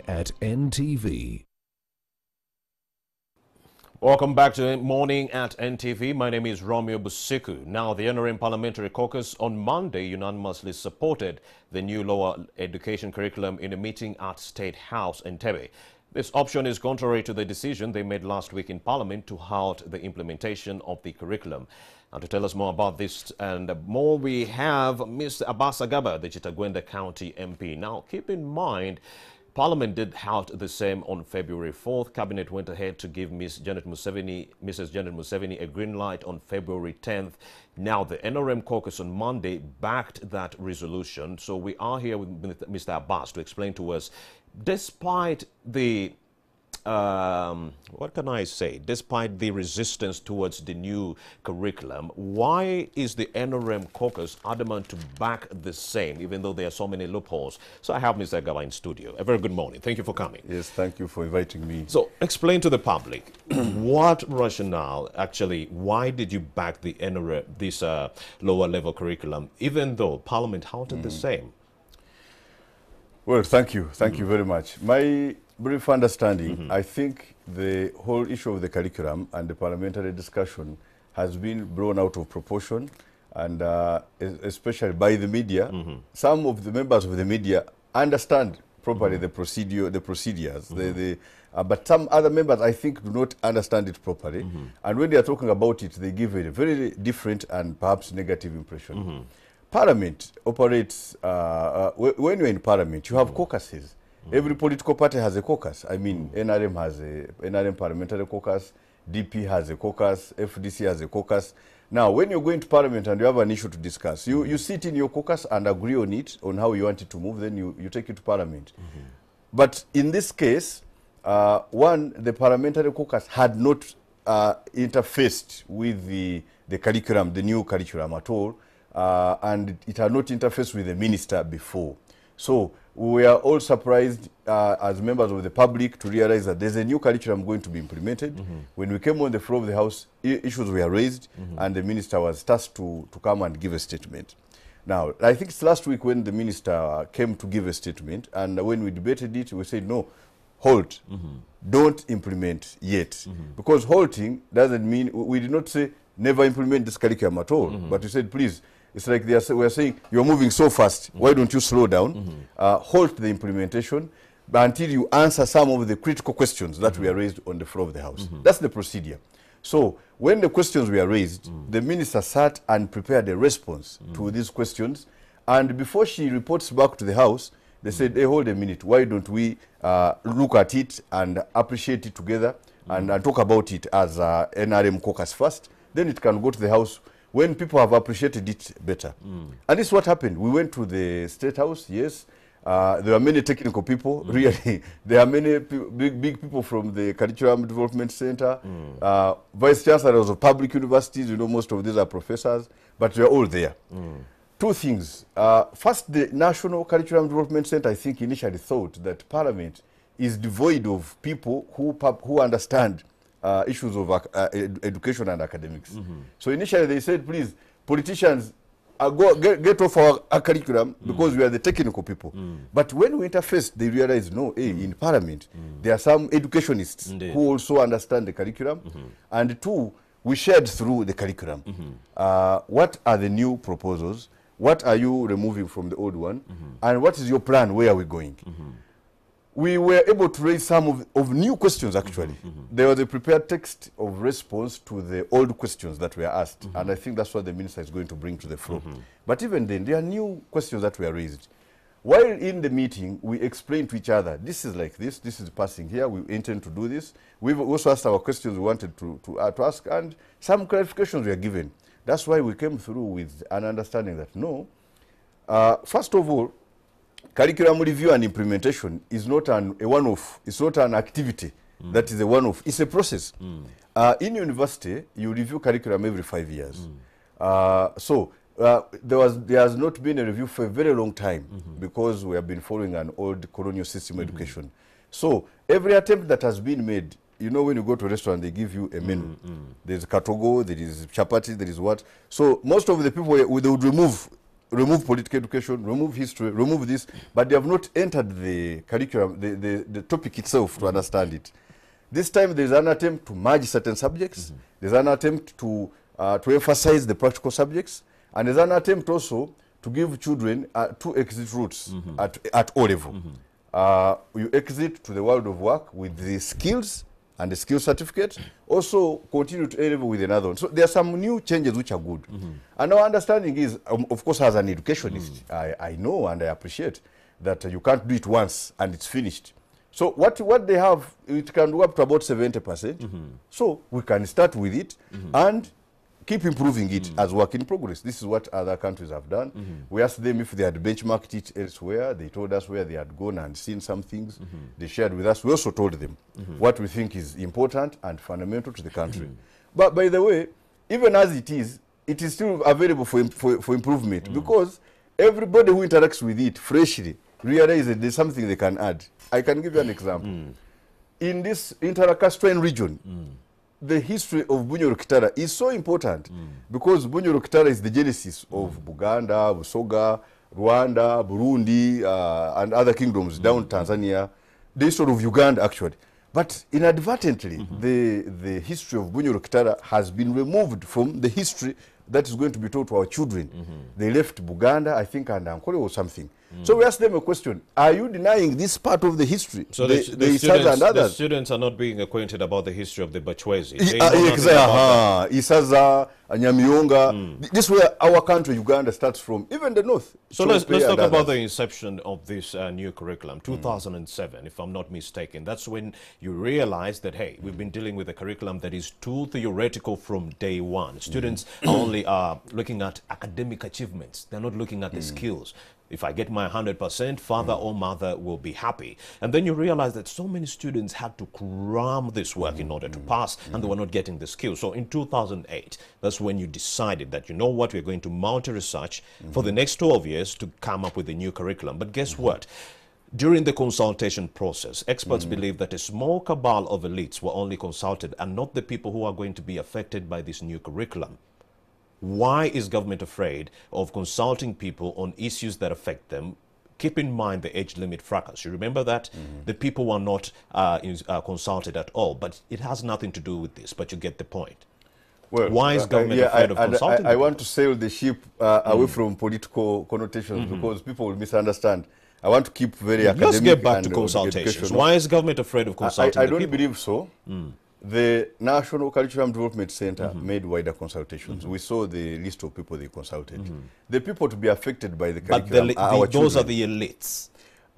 At NTV. Welcome back to Morning at NTV. My name is Romeo Busiku. Now, the NRM Parliamentary Caucus on Monday unanimously supported the new lower education curriculum in a meeting at State House in Entebbe. This option is contrary to the decision they made last week in Parliament to halt the implementation of the curriculum. And to tell us more about this and more, we have Mr. Abbas Agaba, the Chitagwenda County MP. Now, keep in mind, Parliament did halt the same on February 4th. Cabinet went ahead to give Mrs. Janet Museveni a green light on February 10th. Now, the NRM caucus on Monday backed that resolution. So we are here with Mr. Abbas to explain to us, despite the what can I say? Despite the resistance towards the new curriculum, why is the NRM caucus adamant to back the same, even though there are so many loopholes? So I have Mr. Agaba in studio. A very good morning. Thank you for coming. Yes, thank you for inviting me. So explain to the public, what rationale, actually, why did you back the NRM, this lower level curriculum, even though Parliament halted the same? Well, thank you. Thank you very much. My brief understanding, I think the whole issue of the curriculum and the parliamentary discussion has been blown out of proportion, and especially by the media. Some of the members of the media understand properly the procedures, but some other members, I think, do not understand it properly. And when they are talking about it, they give a very different and perhaps negative impression. Parliament operates, when you're in Parliament, you have caucuses. Every political party has a caucus. I mean, NRM has a NRM parliamentary caucus, DP has a caucus, FDC has a caucus. Now, when you go into Parliament and you have an issue to discuss, you sit in your caucus and agree on it, on how you want it to move, then you take it to Parliament. But in this case, one, the parliamentary caucus had not interfaced with the curriculum, the new curriculum at all, and it had not interfaced with the minister before. So we are all surprised as members of the public to realize that there's a new curriculum going to be implemented. When we came on the floor of the House, issues were raised, and the minister was tasked to come and give a statement. Now, I think it's last week when the minister came to give a statement, and when we debated it, we said, no, halt, don't implement yet. Because halting doesn't mean, we did not say never implement this curriculum at all, but we said, please, it's like we're saying, you're moving so fast, why don't you slow down, halt the implementation until you answer some of the critical questions that were raised on the floor of the House. That's the procedure. So when the questions were raised, the minister sat and prepared a response to these questions. And before she reports back to the House, they said, hey, hold a minute, why don't we look at it and appreciate it together and talk about it as NRM caucus first, then it can go to the House when people have appreciated it better. And this is what happened. We went to the State House, yes. There were many technical people, really. There are many big people from the Curriculum Development Center, vice chancellors of public universities, you know, most of these are professors, but we are all there. Two things. First, the National Curriculum Development Center, I think, initially thought that Parliament is devoid of people who understand issues of education and academics. So initially they said, please, politicians, get off our curriculum because we are the technical people. But when we interfaced, they realized, no, in Parliament, there are some educationists who also understand the curriculum. And two, we shared through the curriculum. What are the new proposals? What are you removing from the old one? And what is your plan? Where are we going? We were able to raise some of new questions, actually. There was a prepared text of response to the old questions that were asked, and I think that's what the minister is going to bring to the floor. But even then, there are new questions that were raised. While in the meeting, we explained to each other, this is like this is passing here, we intend to do this. We've also asked our questions we wanted to ask, and some clarifications were given. That's why we came through with an understanding that, no, first of all, curriculum review and implementation is not a one-off. It's not an activity that is a one-off. It's a process. In university, you review curriculum every 5 years. There has not been a review for a very long time because we have been following an old colonial system education. So every attempt that has been made, you know, when you go to a restaurant, they give you a menu. There's katogo, there is chapati, there is what. So most of the people, they would remove remove political education, remove history, remove this, but they have not entered the curriculum, the topic itself to understand it. This time there's an attempt to merge certain subjects, there's an attempt to emphasize the practical subjects, and there's an attempt also to give children 2 exit routes at O level. You exit to the world of work with the skills and the skill certificate, also continue to A level with another one. So there are some new changes which are good. And our understanding is, of course, as an educationist, I know and I appreciate that you can't do it once and it's finished. So what they have, it can go up to about 70%. So we can start with it and keep improving it as work in progress. This is what other countries have done. We asked them if they had benchmarked it elsewhere. They told us where they had gone and seen some things. They shared with us. We also told them what we think is important and fundamental to the country. But by the way, even as it is still available for improvement because everybody who interacts with it freshly realizes that there's something they can add. I can give you an example. In this Intercastrian region, the history of Bunyoro Kitara is so important because Bunyoro Kitara is the genesis of Buganda, Busoga, Rwanda, Burundi, and other kingdoms down Tanzania, the history of Uganda actually. But inadvertently, the history of Bunyoro Kitara has been removed from the history that is going to be taught to our children. They left Buganda, I think, and Ankole or something. So we asked them a question: are you denying this part of the history? So the students are not being acquainted about the history of the Bachwezi. Exactly. Isaza, Nyamyonga. This is where our country, Uganda, starts from, even the north. So let's talk about the inception of this new curriculum, 2007, if I'm not mistaken. That's when you realize that, hey, we've been dealing with a curriculum that is too theoretical from day one. Students are only looking at academic achievements. They're not looking at the skills. If I get my 100%, father or mother will be happy. And then you realize that so many students had to cram this work in order to pass, and they were not getting the skills. So in 2008, that's when you decided that, you know what, we're going to mount a research for the next 12 years to come up with a new curriculum. But guess what? During the consultation process, experts believe that a small cabal of elites were only consulted and not the people who are going to be affected by this new curriculum. Why is government afraid of consulting people on issues that affect them? Keep in mind the age limit fracas. You remember that? The people were not consulted at all, but it has nothing to do with this, but you get the point. Well, why is government afraid of consulting I want to sail the ship away from political connotations because people will misunderstand. I want to keep very academic. Let's get back to consultations. Why is government afraid of consulting I don't believe so. The National Curriculum Development Center made wider consultations. We saw the list of people they consulted. The people to be affected by the curriculum are those are the elites.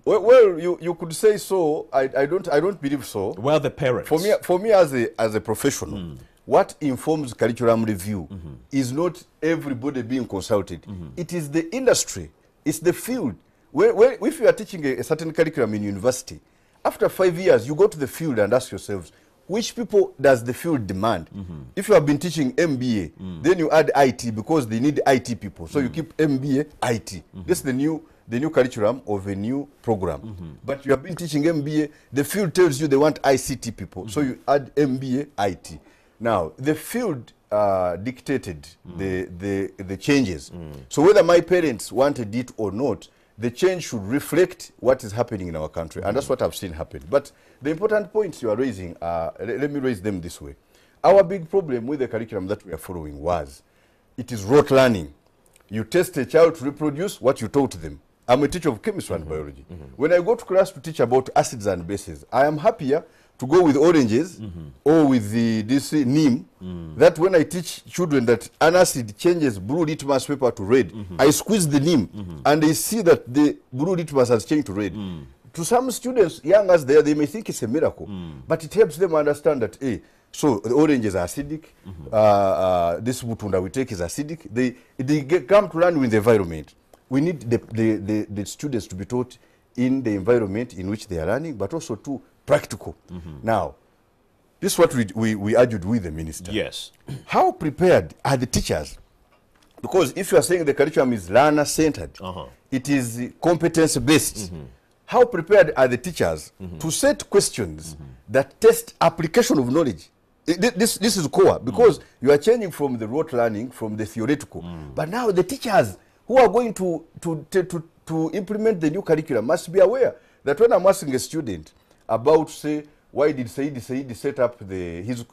Well, you could say so. I don't believe so. Well, the parents. For me as a professional, what informs curriculum review is not everybody being consulted. It is the industry. It's the field. If you are teaching a certain curriculum in university, after 5 years, you go to the field and ask yourselves, which people does the field demand? If you have been teaching MBA, then you add IT because they need IT people. So you keep MBA, IT. This is the new curriculum of a new program. But you have been teaching MBA, the field tells you they want ICT people. So you add MBA, IT. Now, the field dictated the changes. So whether my parents wanted it or not, the change should reflect what is happening in our country. And that's what I've seen happen. But the important points you are raising, let me raise them this way. Our big problem with the curriculum that we are following was, it is rote learning. You test a child to reproduce what you taught them. I'm a teacher of chemistry and biology. When I go to class to teach about acids and bases, I am happier to go with oranges or with this neem, that when I teach children that an acid changes blue litmus paper to red, I squeeze the neem and they see that the blue litmus has changed to red. To some students, young as they may think it's a miracle, but it helps them understand that, hey, so the oranges are acidic, this butunda we take is acidic. They come to learn with the environment. We need the students to be taught in the environment in which they are learning, but also to practical. Now, this is what we argued with the minister. Yes. How prepared are the teachers? Because if you are saying the curriculum is learner-centered, it is competence-based. How prepared are the teachers to set questions that test application of knowledge? This is core, because you are changing from the rote learning, from the theoretical. But now the teachers who are going to implement the new curriculum must be aware that when I'm asking a student about, say, why did Said set up his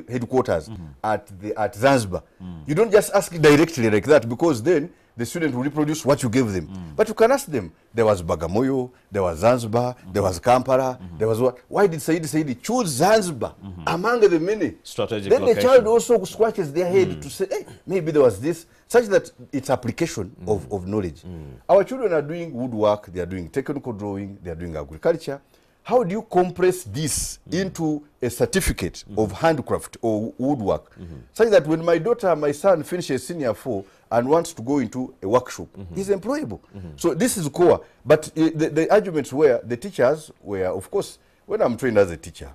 headquarters at Zanzibar, you don't just ask directly like that, because then the student will reproduce what you gave them. But you can ask them, there was Bagamoyo, there was Zanzibar, there was Kampala, there was what? Why did Said choose Zanzibar among the many? Strategic then location. The child also scratches their head to say, hey, maybe there was this, such that it's application of knowledge. Our children are doing woodwork, they are doing technical drawing, they are doing agriculture. How do you compress this into a certificate of handcraft or woodwork, such that when my son finishes senior 4 and wants to go into a workshop, he's employable? So this is core. But the arguments were, the teachers were, of course, when I'm trained as a teacher,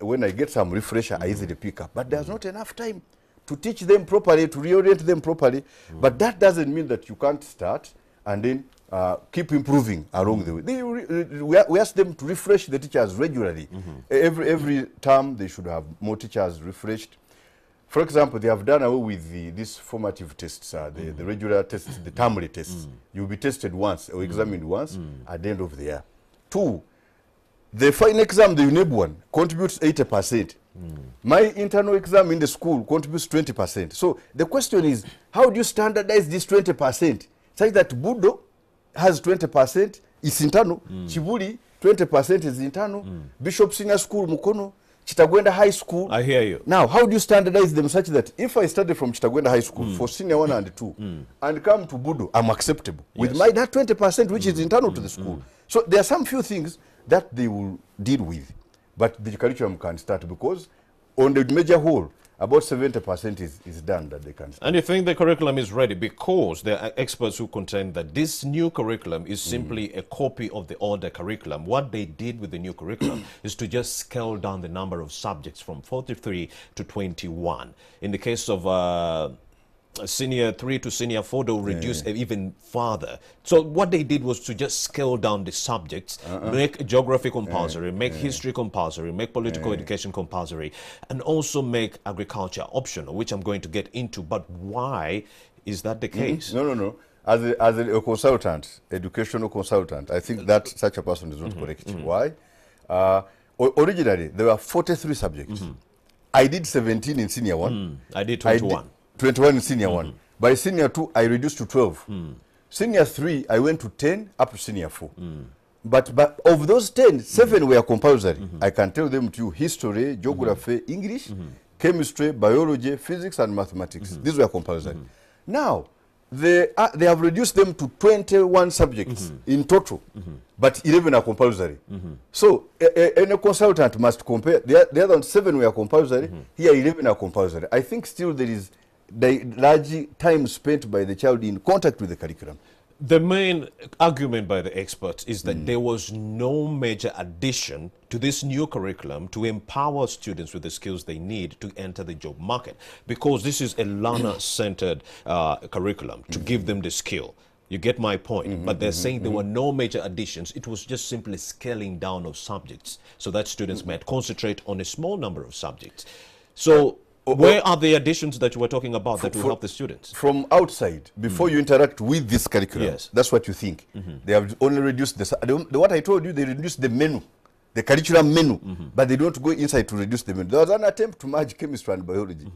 when I get some refresher, I easily pick up. But there's not enough time to teach them properly, to reorient them properly. But that doesn't mean that you can't start and then keep improving along the way. We ask them to refresh the teachers regularly. Every term they should have more teachers refreshed. For example, they have done away with these formative tests, the regular tests, the termly tests. You'll be tested once or examined once at the end of the year. 2, the final exam, the UNEB one, contributes 80%. My internal exam in the school contributes 20%. So the question is, how do you standardize this 20%? Such that Budo has 20%, it's internal. Chibuli, 20% is internal. Bishop Senior School, Mukono, Chitagwenda High School. I hear you. Now, how do you standardize them such that if I study from Chitagwenda High School for senior 1 and 2 and come to Budo, I'm acceptable with my that 20% which is internal to the school. So there are some few things that they will deal with, but the curriculum can start, because on the major whole, about 70% is done that they can start. And you think the curriculum is ready? Because there are experts who contend that this new curriculum is simply a copy of the older curriculum. What they did with the new curriculum is to just scale down the number of subjects from 43 to 21. In the case of senior 3 to senior 4, they'll reduce even further. So what they did was to just scale down the subjects, make geography compulsory, make history compulsory, make political education compulsory, and also make agriculture optional, which I'm going to get into. But why is that the case? No. As a consultant, educational consultant, I think that such a person is not correct. Why? Originally, there were 43 subjects. I did 17 in senior 1. I did 21. 21 in senior 1. By senior 2, I reduced to 12. Senior 3, I went to 10 up to senior 4. But of those 10, 7 were compulsory. I can tell them to you: history, geography, English, chemistry, biology, physics, and mathematics. These were compulsory. Now, they have reduced them to 21 subjects in total, but 11 are compulsory. So any consultant must compare. The other 7 were compulsory, here 11 are compulsory. I think still there is the large time spent by the child in contact with the curriculum. The main argument by the experts is that there was no major addition to this new curriculum to empower students with the skills they need to enter the job market, because this is a learner-centered curriculum to give them the skill. You get my point? But they're saying there were no major additions. It was just simply scaling down of subjects so that students might concentrate on a small number of subjects. So where are the additions that you were talking about that will help the students? From outside, before you interact with this curriculum, that's what you think. They have only reduced what I told you, they reduced the menu, the curriculum menu, but they don't go inside to reduce the menu. There was an attempt to merge chemistry and biology,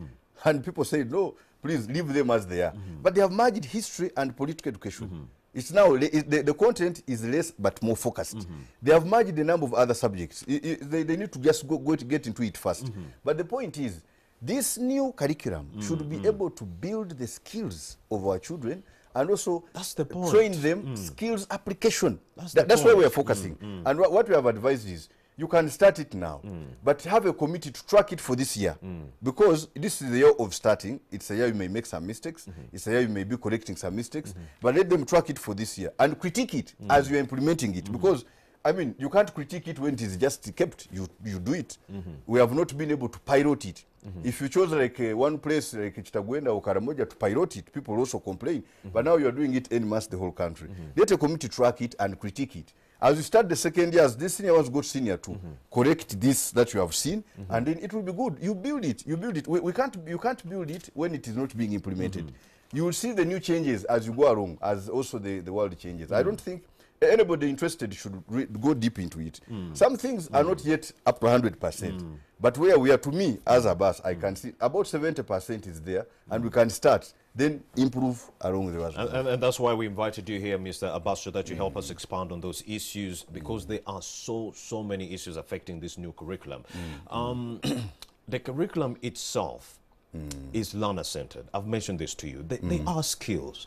and people said, no, please leave them as they are. But they have merged history and political education. It's now, the content is less but more focused. They have merged a number of other subjects. They need to just go to get into it first. But the point is, this new curriculum should be able to build the skills of our children and also train them skills application. That's where we are focusing. And what we have advised is, you can start it now, but have a committee to track it for this year, because this is the year of starting. It's a year you may make some mistakes. It's a year you may be correcting some mistakes, but let them track it for this year and critique it as you're implementing it, because I mean, you can't critique it when it is just kept. You do it. We have not been able to pilot it. If you chose like one place like Chitagwenda or Karamoja to pilot it, people also complain. But now you are doing it en masse the whole country. Let a committee track it and critique it. As you start the second year, as this senior ones go to senior 2, correct this that you have seen, and then it will be good. You build it. You build it. You can't build it when it is not being implemented. You will see the new changes as you go along, as also the world changes. I don't think anybody interested should go deep into it. Some things are not yet up to 100%. But where we are, to me, as a bus, I can see about 70% is there, and we can start, then improve along the way. And that's why we invited you here, Mr. Abbas, so that you help us expand on those issues, because there are so many issues affecting this new curriculum. The curriculum itself is learner-centered. I've mentioned this to you. They are skills.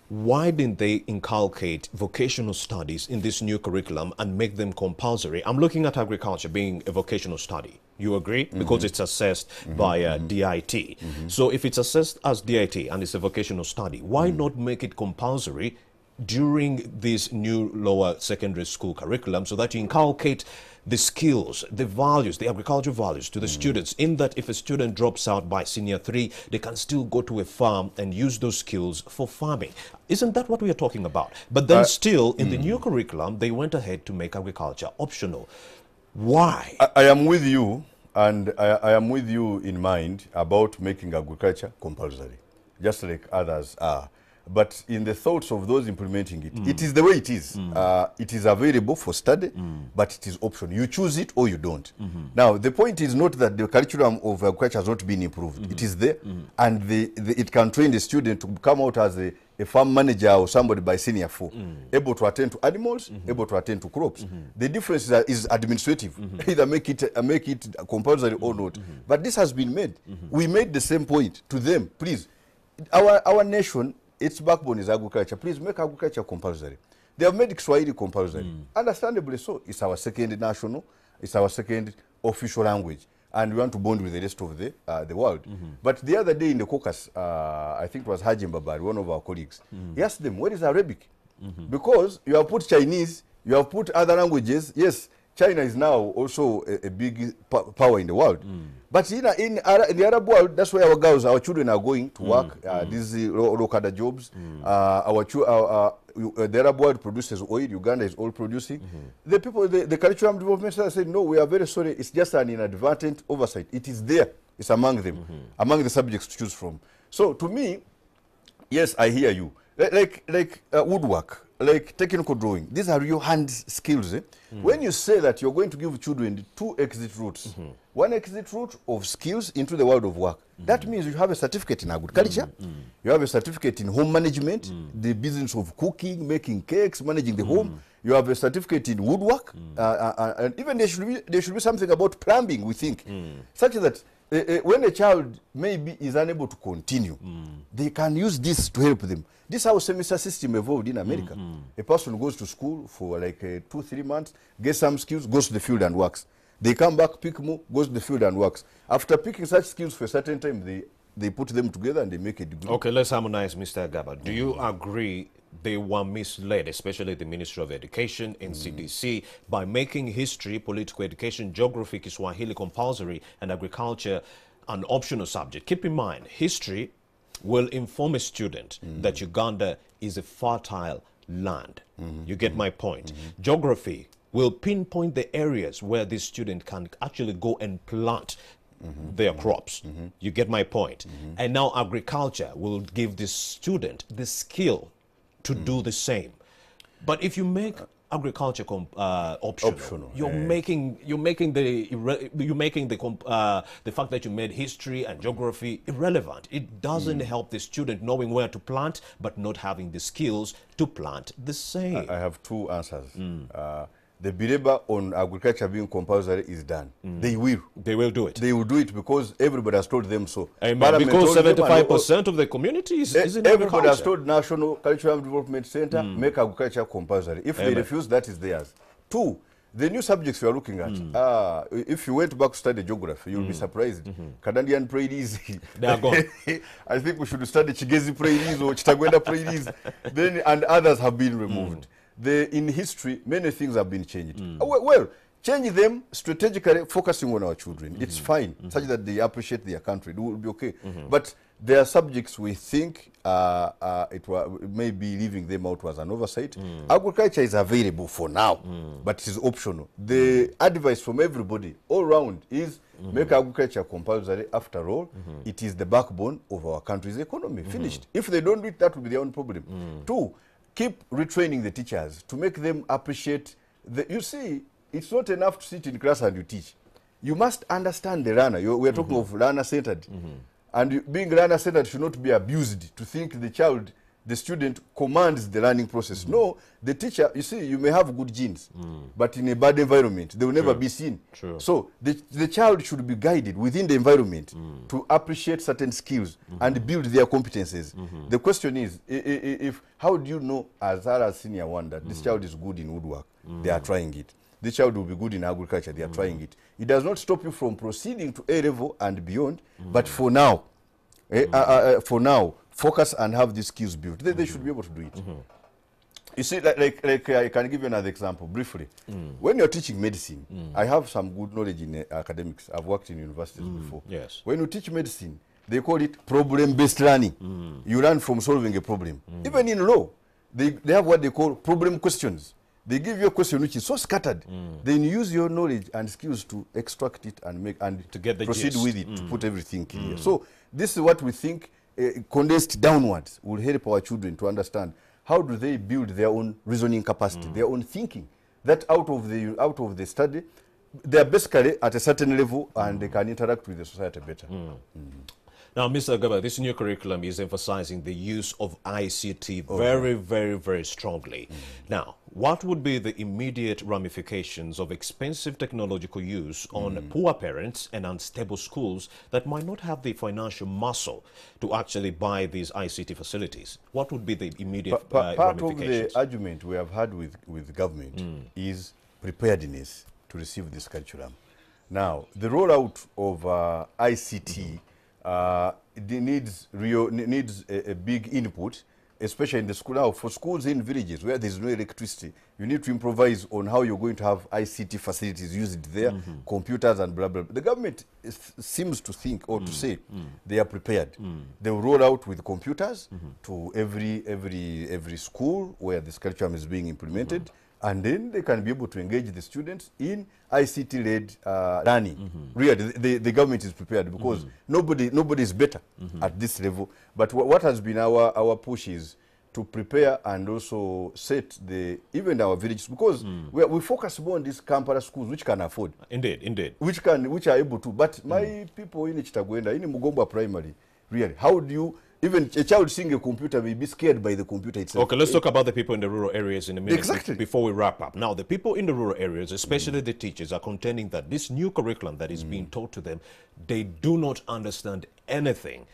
Why didn't they inculcate vocational studies in this new curriculum and make them compulsory? I'm looking at agriculture being a vocational study. You agree? Because it's assessed by DIT. So if it's assessed as DIT and it's a vocational study, why not make it compulsory during this new lower secondary school curriculum, so that you inculcate the skills, the values, the agricultural values to the students, in that if a student drops out by senior 3, they can still go to a farm and use those skills for farming. Isn't that what we are talking about? But then still, in the new curriculum, they went ahead to make agriculture optional. Why? I am with you, and I am with you in mind about making agriculture compulsory, just like others are. But in the thoughts of those implementing it, it is the way it is. It is available for study, but it is optional. You choose it or you don't. Now, the point is not that the curriculum of agriculture has not been improved. It is there, and it can train the student to come out as a farm manager or somebody by senior 4, able to attend to animals, able to attend to crops. The difference is administrative. Either make it compulsory or not. But this has been made. We made the same point to them. Please, our nation, its backbone is agriculture. Please make agriculture compulsory. They have made Kiswahili compulsory. Understandably so. It's our second national, it's our second official language. And we want to bond with the rest of the world. But the other day in the caucus, I think it was Hajim Babari, one of our colleagues, he asked them, what is Arabic? Because you have put Chinese, you have put other languages. Yes, China is now also a big power in the world. But in the Arab world, that's where our children are going to work, these low-cadre jobs. The Arab world produces oil, Uganda is oil producing. The people, the curriculum development center said, no, we are very sorry, it's just an inadvertent oversight. It is there, it's among them, among the subjects to choose from. So to me, yes, I hear you. Like woodwork, like technical drawing, these are your hand skills. When you say that you're going to give children 2 exit routes, one exit route of skills into the world of work, that means you have a certificate in agriculture, you have a certificate in home management, the business of cooking, making cakes, managing the home, you have a certificate in woodwork, and even there should be something about plumbing, we think, such that when a child maybe is unable to continue, they can use this to help them. This is how semester system evolved in America. A person goes to school for like 2-3 months, gets some skills, goes to the field and works. They come back, pick more, goes to the field and works. After picking such skills for a certain time, they put them together and they make a degree. Okay, let's harmonize, Mr. Gaba. Do you agree they were misled, especially the Ministry of Education and CDC, by making history, political education, geography, Kiswahili compulsory, and agriculture an optional subject? Keep in mind, history will inform a student that Uganda is a fertile land. You get my point. Geography will pinpoint the areas where this student can actually go and plant their crops. You get my point. And now agriculture will give this student the skill to do the same. But if you make agriculture optional, you're making the fact that you made history and geography irrelevant. It doesn't help the student knowing where to plant, but not having the skills to plant the same. I have 2 answers. The believer on agriculture being compulsory is done. They will. They will do it. They will do it because everybody has told them so. Because 75% of the community is in everybody has told National Cultural Development Center, make agriculture compulsory. If they refuse, that is theirs. 2, the new subjects we are looking at, if you went back to study geography, you'll be surprised. Canadian prairies, they are gone. I think we should study Chigezi prairies or Chitagwenda prairies, and others have been removed. In history, many things have been changed. Well, change them strategically, focusing on our children. It's fine, such that they appreciate their country. It will be okay. But there are subjects we think it may be leaving them out was an oversight. Agriculture is available for now, but it is optional. The advice from everybody all round is make agriculture compulsory. After all, it is the backbone of our country's economy. Finished. If they don't do it, that will be their own problem. Two, keep retraining the teachers to make them appreciate the, you see, it's not enough to sit in class and you teach. You must understand the learner. We are talking of learner-centered. And being learner-centered should not be abused to think the child, the student, commands the learning process. No, the teacher, you see, you may have good genes, but in a bad environment, they will never be seen. So the child should be guided within the environment to appreciate certain skills and build their competences. The question is, how do you know as a senior one that this child is good in woodwork? They are trying it. This child will be good in agriculture. They are trying it. It does not stop you from proceeding to A level and beyond. But for now, focus and have these skills built. They should be able to do it. You see, like I can give you another example briefly. When you're teaching medicine, I have some good knowledge in academics. I've worked in universities before. Yes. When you teach medicine, they call it problem-based learning. You learn from solving a problem. Even in law, they have what they call problem questions. They give you a question which is so scattered. Then you use your knowledge and skills to extract it and make and to get the proceed gist. with it to put everything clear. So this is what we think condensed downwards will help our children to understand how do they build their own reasoning capacity, their own thinking. That out of the study, they are basically at a certain level and they can interact with the society better. Now, Mr. Gaba, this new curriculum is emphasizing the use of ICT very strongly. Now, what would be the immediate ramifications of expensive technological use on poor parents and unstable schools that might not have the financial muscle to actually buy these ICT facilities? What would be the immediate part ramifications? of the argument we have had with government is preparedness to receive this curriculum. Now, the rollout of ICT it needs a big input, especially in the school. Now, for schools in villages where there's no electricity, you need to improvise on how you're going to have ICT facilities used there, computers and blah, blah, blah. The government seems to think or to say they are prepared. They will roll out with computers to every school where this curriculum is being implemented. And then they can be able to engage the students in ICT-led learning. Really, the government is prepared because nobody is better at this level. But what has been our push is to prepare and also set even our villages, because we focus more on these Kampala schools which can afford. Indeed. Which are able to. But my people in Chitagwenda, in Mugomba Primary, really, how do you... Even a child seeing a computer may be scared by the computer itself. Okay, let's talk about the people in the rural areas in a minute. Exactly. Before we wrap up. Now, the people in the rural areas, especially the teachers, are contending that this new curriculum that is being taught to them, they do not understand anything.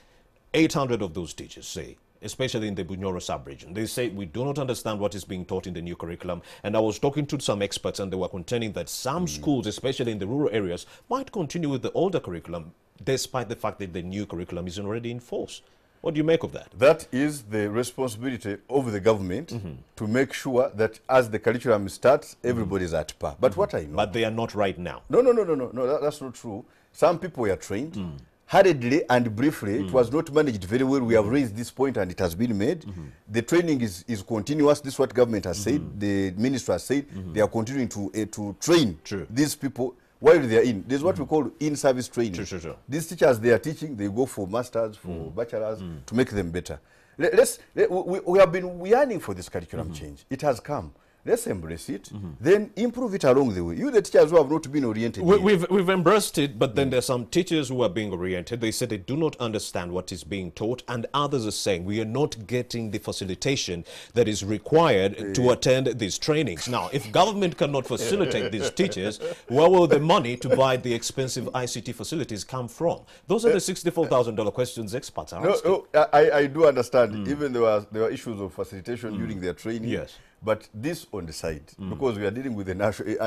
800 of those teachers say, especially in the Bunyoro sub-region, they say we do not understand what is being taught in the new curriculum. And I was talking to some experts and they were contending that some schools, especially in the rural areas, might continue with the older curriculum despite the fact that the new curriculum is already in force. What do you make of that? That is the responsibility of the government to make sure that as the curriculum starts, everybody is at par. But what I know... But they are not right now. No, that's not true. Some people were trained. Hurriedly and briefly, it was not managed very well. We have raised this point and it has been made. The training is continuous. This is what government has said. The minister has said. They are continuing to train these people while they are in. There's what we call in-service training. These teachers, they are teaching, they go for masters, for bachelors, to make them better. We have been yearning for this curriculum change. It has come. Let's embrace it, then improve it along the way. You, the teachers who have not been oriented. We've embraced it, but then there's some teachers who are being oriented. They say they do not understand what is being taught, and others are saying we are not getting the facilitation that is required to attend these trainings. Now, if government cannot facilitate these teachers, where will the money to buy the expensive ICT facilities come from? Those are the $64,000 questions experts are asking. No, I do understand. Even there were issues of facilitation during their training. Yes. But this on the side, because we are dealing with an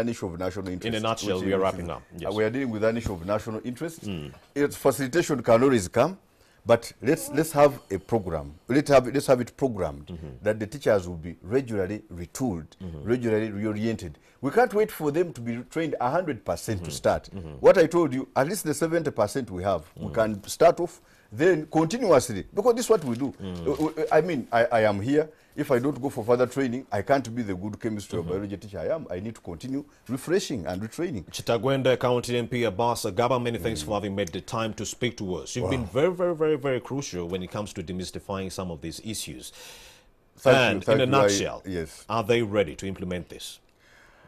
issue of national interest. In a nutshell, we are wrapping up. Yes. We are dealing with an issue of national interest. Its facilitation can always come, But let's have a program. Let's have it programmed that the teachers will be regularly retooled, regularly reoriented. We can't wait for them to be trained 100% to start. What I told you, at least the 70% we have, we can start off then continuously, because this is what we do. I mean, I am here. If I don't go for further training, I can't be the good chemistry or biology teacher I am. I need to continue refreshing and retraining. Chitagwenda County MP Abbas Agaba, many thanks for having made the time to speak to us. You've been very, very, very, very crucial when it comes to demystifying some of these issues. Thank you. In a nutshell, yes. Are they ready to implement this?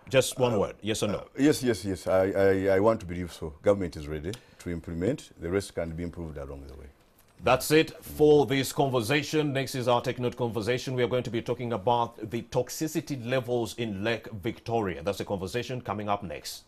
Just one word, yes or no? Yes. I want to believe so. Government is ready to implement. The rest can be improved along the way. That's it for this conversation. Next is our Take Note conversation. We are going to be talking about the toxicity levels in Lake Victoria. That's a conversation coming up next.